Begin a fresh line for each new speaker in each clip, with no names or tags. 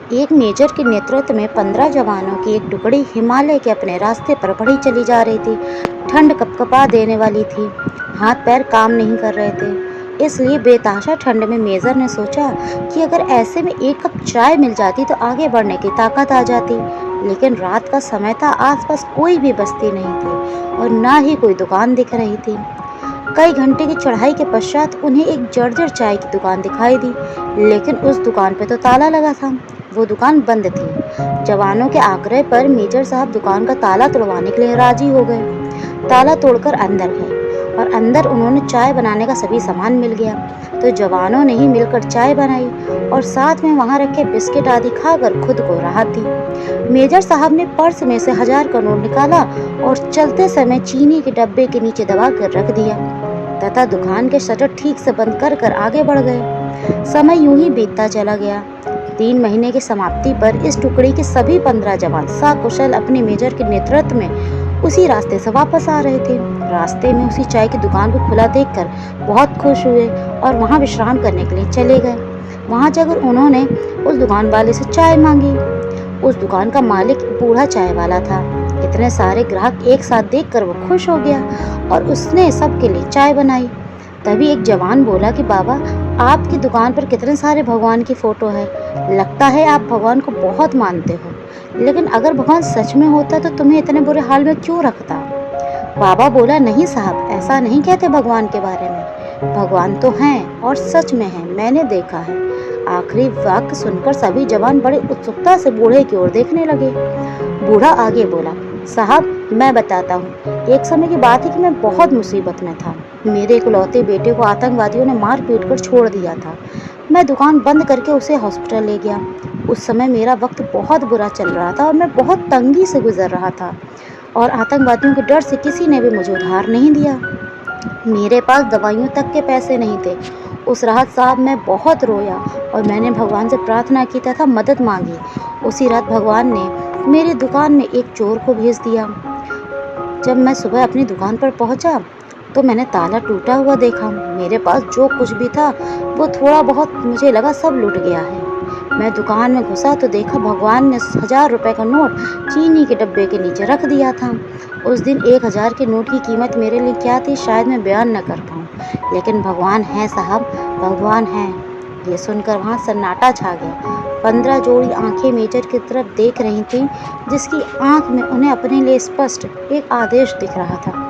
एक मेजर के नेतृत्व में 15 जवानों की एक टुकड़ी हिमालय के अपने रास्ते पर बढ़ी चली जा रही थी। ठंड कपकपा देने वाली थी, हाथ पैर काम नहीं कर रहे थे। इसलिए बेतहाशा ठंड में मेजर ने सोचा कि अगर ऐसे में एक कप चाय मिल जाती तो आगे बढ़ने की ताकत आ जाती। लेकिन रात का समय था, आसपास कोई भी बस्ती नहीं थी और ना ही कोई दुकान दिख रही थी। कई घंटे की चढ़ाई के पश्चात उन्हें एक जर्जर चाय की दुकान दिखाई दी, लेकिन उस दुकान पे तो ताला लगा था। वो दुकान बंद थी। जवानों के आग्रह पर मेजर साहब दुकान का ताला तोड़वाने के लिए राजी हो गए। ताला तोड़कर अंदर गए और अंदर उन्होंने चाय बनाने का सभी सामान मिल गया। तो जवानों ने ही मिलकर चाय बनाई और साथ में वहां रखे बिस्किट आदि खाकर खुद को राहत दी। मेजर साहब ने पर्स में से 1000 का नोट निकाला और चलते समय चीनी के डब्बे के नीचे दबा कर रख दिया तथा दुकान के शटर ठीक से बंद कर कर आगे बढ़ गए। समय यूं ही बीतता चला गया। 3 महीने की समाप्ति पर इस टुकड़ी के सभी 15 जवान सकुशल अपने मेजर के नेतृत्व में उसी रास्ते से वापस आ रहे थे। रास्ते में उसी चाय की दुकान को खुला देखकर बहुत खुश हुए और वहां विश्राम करने के लिए चले गए। वहां जाकर उन्होंने उस दुकान वाले से चाय मांगी। उस दुकान का मालिक बूढ़ा चाय वाला था। इतने सारे ग्राहक एक साथ देखकर वो खुश हो गया और उसने सबके लिए चाय बनाई। तभी एक जवान बोला कि बाबा, आपकी दुकान पर कितने सारे भगवान की फोटो है। लगता है आप भगवान को बहुत मानते हो, लेकिन अगर भगवान सच में होता तो तुम्हें इतने बुरे हाल में क्यों रखता। बाबा बोला, नहीं साहब, ऐसा नहीं कहते भगवान के बारे में। भगवान तो हैं और सच में हैं, मैंने देखा है। आखिरी वाक्य सुनकर सभी जवान बड़ी उत्सुकता से बूढ़े की ओर देखने लगे। बूढ़ा आगे बोला, साहब मैं बताता हूँ, एक समय की बात है कि मैं बहुत मुसीबत में था। मेरे इकलौते बेटे को आतंकवादियों ने मार पीट कर छोड़ दिया था। मैं दुकान बंद करके उसे हॉस्पिटल ले गया। उस समय मेरा वक्त बहुत बुरा चल रहा था और मैं बहुत तंगी से गुजर रहा था और आतंकवादियों के डर से किसी ने भी मुझे उधार नहीं दिया। मेरे पास दवाइयों तक के पैसे नहीं थे। उस रात साहब मैं बहुत रोया और मैंने भगवान से प्रार्थना की तथा मदद मांगी। उसी रात भगवान ने मेरी दुकान में एक चोर को भेज दिया। जब मैं सुबह अपनी दुकान पर पहुंचा तो मैंने ताला टूटा हुआ देखा। मेरे पास जो कुछ भी था वो थोड़ा बहुत मुझे लगा सब लूट गया है। मैं दुकान में घुसा तो देखा भगवान ने 1000 रुपए का नोट चीनी के डब्बे के नीचे रख दिया था। उस दिन 1000 के नोट की कीमत मेरे लिए क्या थी शायद मैं बयान न कर पाऊँ, लेकिन भगवान है साहब, भगवान है। ये सुनकर वहाँ सन्नाटा छा गया। 15 जोड़ी आंखें मेजर की तरफ देख रही थीं, जिसकी आंख में उन्हें अपने लिए स्पष्ट एक आदेश दिख रहा था।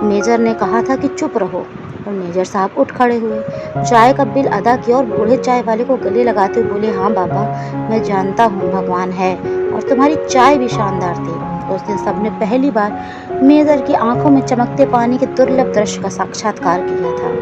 मेजर ने कहा था कि चुप रहो और मेजर साहब उठ खड़े हुए। चाय का बिल अदा किया और बूढ़े चाय वाले को गले लगाते हुए बोले, हाँ बाबा, मैं जानता हूँ भगवान है और तुम्हारी चाय भी शानदार थी। उस दिन सबने पहली बार मेजर की आंखों में चमकते पानी के दुर्लभ दृश्य का साक्षात्कार किया था।